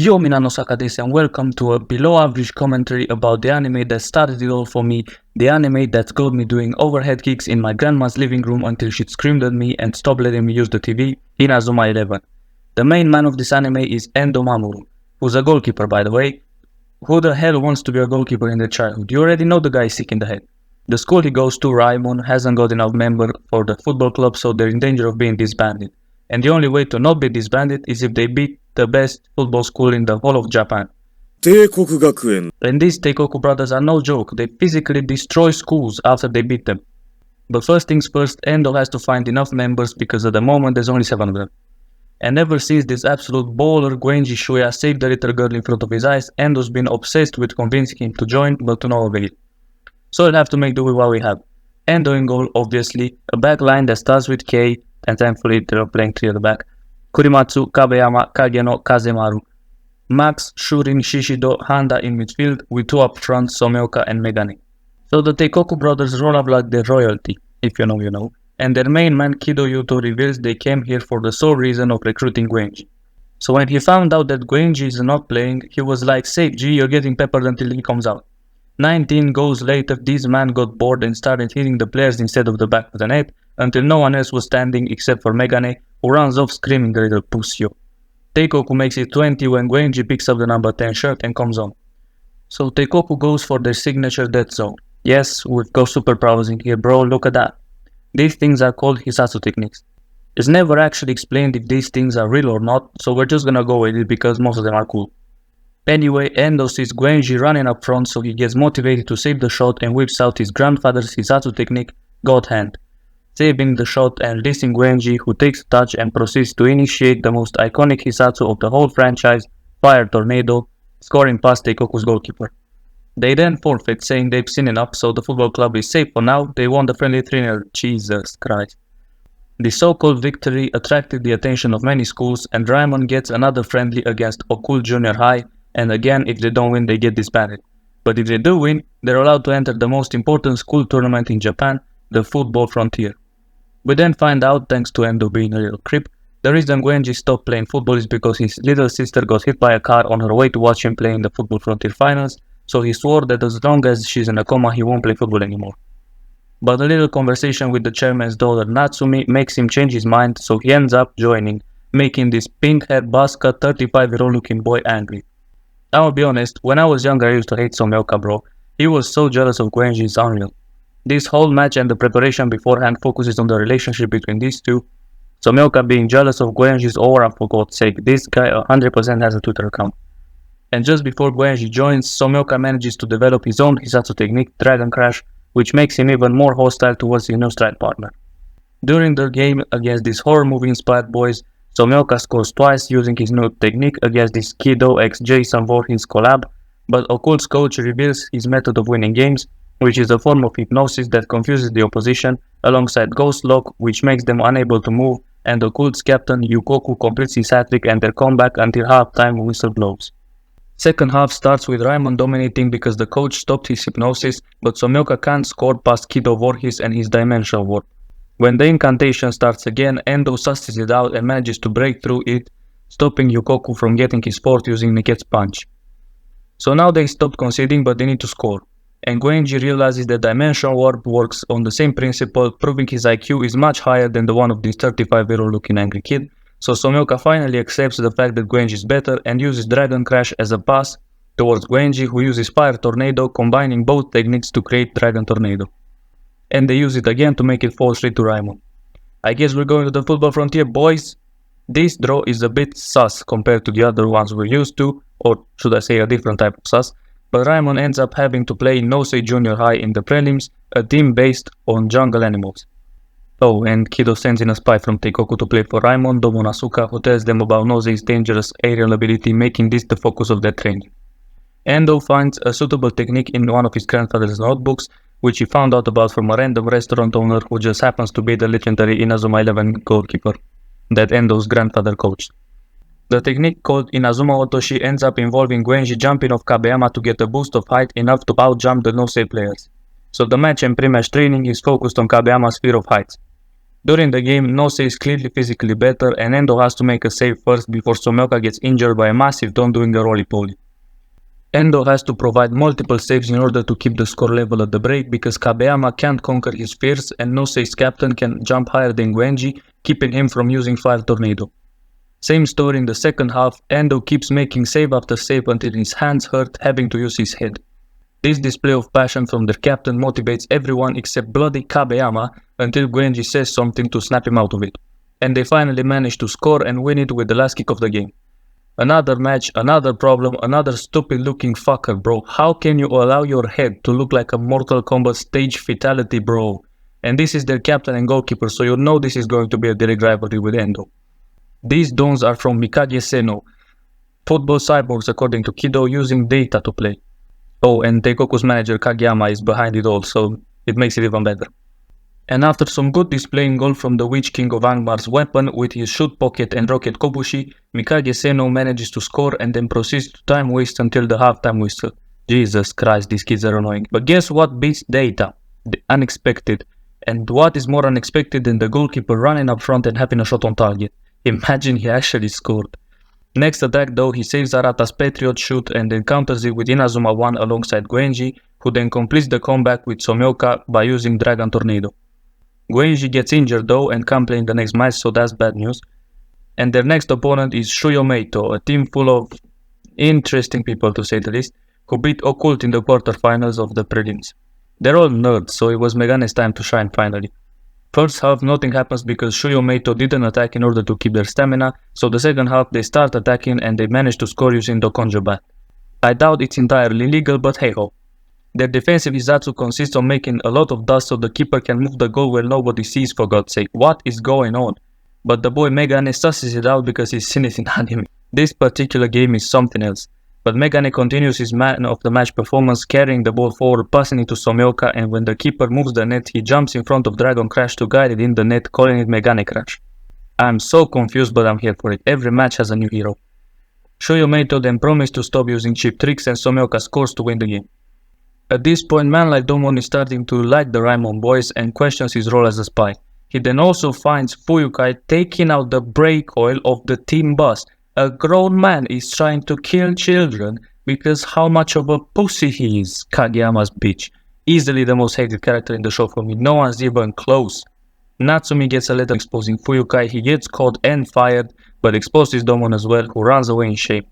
Yo, Minano Sakadesi, and welcome to a below average commentary about the anime that started it all for me, the anime that got me doing overhead kicks in my grandma's living room until she screamed at me and stopped letting me use the TV, Inazuma 11. The main man of this anime is Endo Mamoru, who's a goalkeeper by the way. Who the hell wants to be a goalkeeper in their childhood? You already know the guy is sick in the head. The school he goes to, Raimon, hasn't got enough members for the football club, so they're in danger of being disbanded. And the only way to not be disbanded is if they beat the best football school in the whole of Japan. 帝国学園 And these Teikoku brothers are no joke, they physically destroy schools after they beat them. But first things first, Endo has to find enough members because at the moment there's only 7 of them. And ever since this absolute baller Goenji Shuya saved the little girl in front of his eyes, Endo's been obsessed with convincing him to join, but to no avail. So he'll have to make do with what we have. Endo in goal, obviously, a back line that starts with K, and thankfully they're playing 3 at the back. Kurimatsu, Kabeyama, Kageno, Kazemaru. Max, Shurin, Shishido, Handa in midfield, with 2 up front, Someoka and Megane. So the Teikoku brothers roll up like their royalty, if you know you know, and their main man Kido Yuto reveals they came here for the sole reason of recruiting Goenji. So when he found out that Goenji is not playing, he was like, "Safe G, you're getting peppered until he comes out." 19 goals later, this man got bored and started hitting the players instead of the back of the net, until no one else was standing except for Megane, who runs off screaming the little pussyo. Teikoku makes it 20 when Goenji picks up the number 10 shirt and comes on. So Teikoku goes for their signature death zone. Yes, we've got superpowers in here, bro, look at that. These things are called Hisatsu techniques. It's never actually explained if these things are real or not, so we're just gonna go with it because most of them are cool. Anyway, Endo sees Goenji running up front, so he gets motivated to save the shot and whips out his grandfather's Hisatsu technique, God Hand, saving the shot and releasing Goenji, who takes a touch and proceeds to initiate the most iconic Hisatsu of the whole franchise, Fire Tornado, scoring past Teikoku's goalkeeper. They then forfeit, saying they've seen enough, so the football club is safe for now. They won the friendly 3-0. Jesus Christ. The so-called victory attracted the attention of many schools, and Raimon gets another friendly against Okul Junior High, and again, if they don't win, they get disbanded. But if they do win, they're allowed to enter the most important school tournament in Japan, the Football Frontier. We then find out, thanks to Endo being a little creep, the reason Goenji stopped playing football is because his little sister got hit by a car on her way to watch him play in the Football Frontier finals, so he swore that as long as she's in a coma, he won't play football anymore. But a little conversation with the chairman's daughter Natsumi makes him change his mind, so he ends up joining, making this pink-haired buzzcut 35-year-old looking boy angry. I'll be honest, when I was younger I used to hate Someoka, bro. He was so jealous of Goenji, it's unreal. This whole match and the preparation beforehand focuses on the relationship between these two. Someoka being jealous of Goenji's aura, for God's sake, this guy 100% has a Twitter account. And just before Goenji joins, Someoka manages to develop his own Hisatsu technique, Dragon Crash, which makes him even more hostile towards his new strike partner. During the game against these horror movie inspired boys, Someoka scores twice using his new technique against this Kido x Jason Voorhees collab, but Occult's coach reveals his method of winning games, which is a form of hypnosis that confuses the opposition, alongside Ghost Lock, which makes them unable to move, and Occult's captain Yukoku completes his hat-trick and their comeback until half-time whistle blows. Second half starts with Raimon dominating because the coach stopped his hypnosis, but Someoka can't score past Kido Voorhees and his dimensional warp. When the incantation starts again, Endo susses it out and manages to break through it, stopping Yukoku from getting his fourth using Niket's punch. So now they stopped conceding, but they need to score. And Goenji realizes that Dimensional Warp works on the same principle, proving his IQ is much higher than the one of this 35-year-old looking angry kid, so Someoka finally accepts the fact that Goenji is better and uses Dragon Crash as a pass towards Goenji, who uses Fire Tornado, combining both techniques to create Dragon Tornado. And they use it again to make it fall straight to Raimon. I guess we're going to the Football Frontier, boys. This draw is a bit sus compared to the other ones we're used to, or should I say a different type of sus, but Raimon ends up having to play in Nosei Junior High in the prelims, a team based on jungle animals. Oh, and Kido sends in a spy from Teikoku to play for Raimon, Domonasuka, who tells them about Nosei's dangerous aerial ability, making this the focus of their training. Endo finds a suitable technique in one of his grandfather's notebooks, which he found out about from a random restaurant owner who just happens to be the legendary Inazuma 11 goalkeeper that Endo's grandfather coached. The technique called Inazuma Otoshi ends up involving Goenji jumping off Kabeyama to get a boost of height enough to outjump the Nosei players. So the match and pre-match training is focused on Kabeyama's fear of heights. During the game, Nose is clearly physically better and Endo has to make a save first before Somioka gets injured by a massive Don doing a roly-poly. Endo has to provide multiple saves in order to keep the score level at the break because Kabeyama can't conquer his fears and Nose's captain can jump higher than Genji, keeping him from using Fire Tornado. Same story in the second half, Endo keeps making save after save until his hands hurt, having to use his head. This display of passion from their captain motivates everyone except bloody Kabeyama until Genji says something to snap him out of it. And they finally manage to score and win it with the last kick of the game. Another match, another problem, another stupid looking fucker, bro. How can you allow your head to look like a Mortal Kombat stage fatality, bro? And this is their captain and goalkeeper, so you know this is going to be a direct rivalry with Endo. These dons are from Mikage Seno, football cyborgs according to Kido, using data to play. Oh, and Teikoku's manager Kageyama is behind it all, so it makes it even better. And after some good display in goal from the Witch King of Angmar's weapon with his shoot pocket and rocket Kobushi, Mikage Seno manages to score and then proceeds to time waste until the halftime whistle. Jesus Christ, these kids are annoying. But guess what beats data? The unexpected. And what is more unexpected than the goalkeeper running up front and having a shot on target? Imagine he actually scored. Next attack though, he saves Arata's Patriot shoot and then counters it with Inazuma 1 alongside Genji, who then completes the comeback with Somioka by using Dragon Tornado. Genji gets injured though and can't play in the next match, so that's bad news. And their next opponent is Shuyomeito, a team full of interesting people to say the least, who beat Occult in the quarterfinals of the prelims. They're all nerds, so it was Megane's time to shine finally. First half nothing happens because Shuyomeito didn't attack in order to keep their stamina, so the second half they start attacking and they manage to score using the Konjo Bat. I doubt it's entirely legal, but hey ho. Their defensive Izatsu consists of making a lot of dust so the keeper can move the goal where nobody sees, for God's sake. What is going on? But the boy Megane susses it out because he's seen it in anime. This particular game is something else. But Megane continues his man of the match performance, carrying the ball forward, passing it to Somioka, and when the keeper moves the net, he jumps in front of Dragon Crash to guide it in the net, calling it Megane Crash. I'm so confused, but I'm here for it. Every match has a new hero. Shuyomeito then promised to stop using cheap tricks and Somioka scores to win the game. At this point, man like Domon is starting to like the Raimon boys and questions his role as a spy. He then also finds Fuyukai taking out the brake oil of the team bus. A grown man is trying to kill children because how much of a pussy he is, Kageyama's bitch. Easily the most hated character in the show for me, no one's even close. Natsumi gets a letter exposing Fuyukai, he gets caught and fired, but exposes Domon as well, who runs away in shame.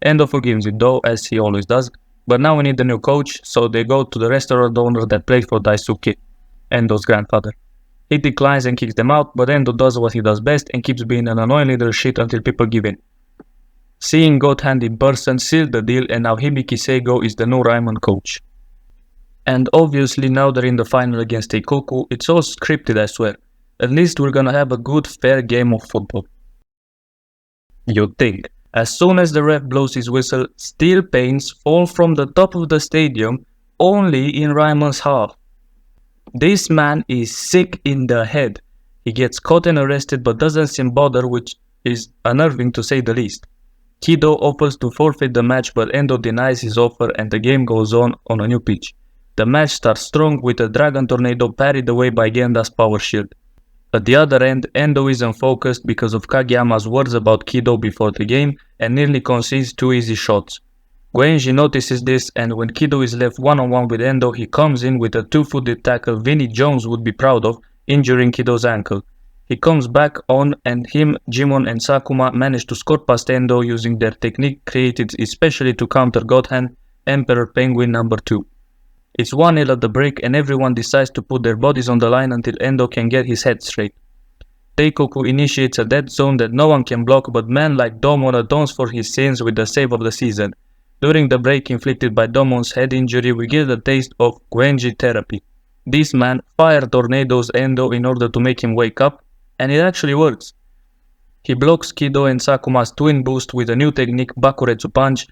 Endo forgives it though, as he always does. But now we need a new coach, so they go to the restaurant owner that played for Daisuke, Endo's grandfather. He declines and kicks them out, but Endo does what he does best and keeps being an annoying little shit until people give in. Seeing God Hand in person sealed the deal, and now Hibiki Seigo is the new Raimon coach. And obviously now they're in the final against Teikoku, it's all scripted I swear. At least we're gonna have a good fair game of football. You'd think. As soon as the ref blows his whistle, steel panes fall from the top of the stadium, only in Raimon's half. This man is sick in the head. He gets caught and arrested but doesn't seem bothered, which is unnerving to say the least. Kido offers to forfeit the match but Endo denies his offer and the game goes on a new pitch. The match starts strong with a Dragon Tornado parried away by Genda's power shield. At the other end, Endo isn't focused because of Kageyama's words about Kido before the game and nearly concedes 2 easy shots. Genji notices this and when Kido is left one-on-one with Endo, he comes in with a 2-footed tackle Vinnie Jones would be proud of, injuring Kido's ankle. He comes back on and him, Jimon and Sakuma manage to score past Endo using their technique created especially to counter Godhand, Emperor Penguin number 2. It's 1-0 at the break and everyone decides to put their bodies on the line until Endo can get his head straight. Teikoku initiates a dead zone that no one can block, but men like Domon atones for his sins with the save of the season. During the break inflicted by Domon's head injury, we get a taste of Genji therapy. This man fire tornadoes Endo in order to make him wake up, and it actually works. He blocks Kido and Sakuma's twin boost with a new technique Bakuretsu Punch,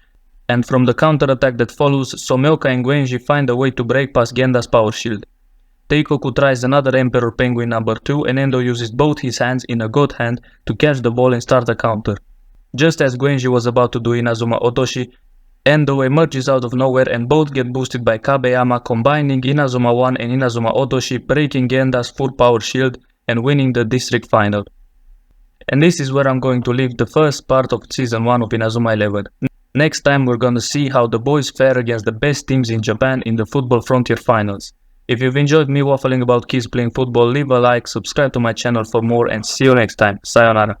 and from the counter-attack that follows, Somioka and Genji find a way to break past Genda's power shield. Teikoku tries another Emperor Penguin number 2 and Endo uses both his hands in a God Hand to catch the ball and start a counter. Just as Genji was about to do Inazuma Otoshi, Endo emerges out of nowhere and both get boosted by Kabeyama, combining Inazuma 1 and Inazuma Otoshi, breaking Genda's full power shield and winning the district final. And this is where I'm going to leave the first part of season 1 of Inazuma 11. Next time we're gonna see how the boys fare against the best teams in Japan in the Football Frontier finals. If you've enjoyed me waffling about kids playing football, leave a like, subscribe to my channel for more, and see you next time. Sayonara.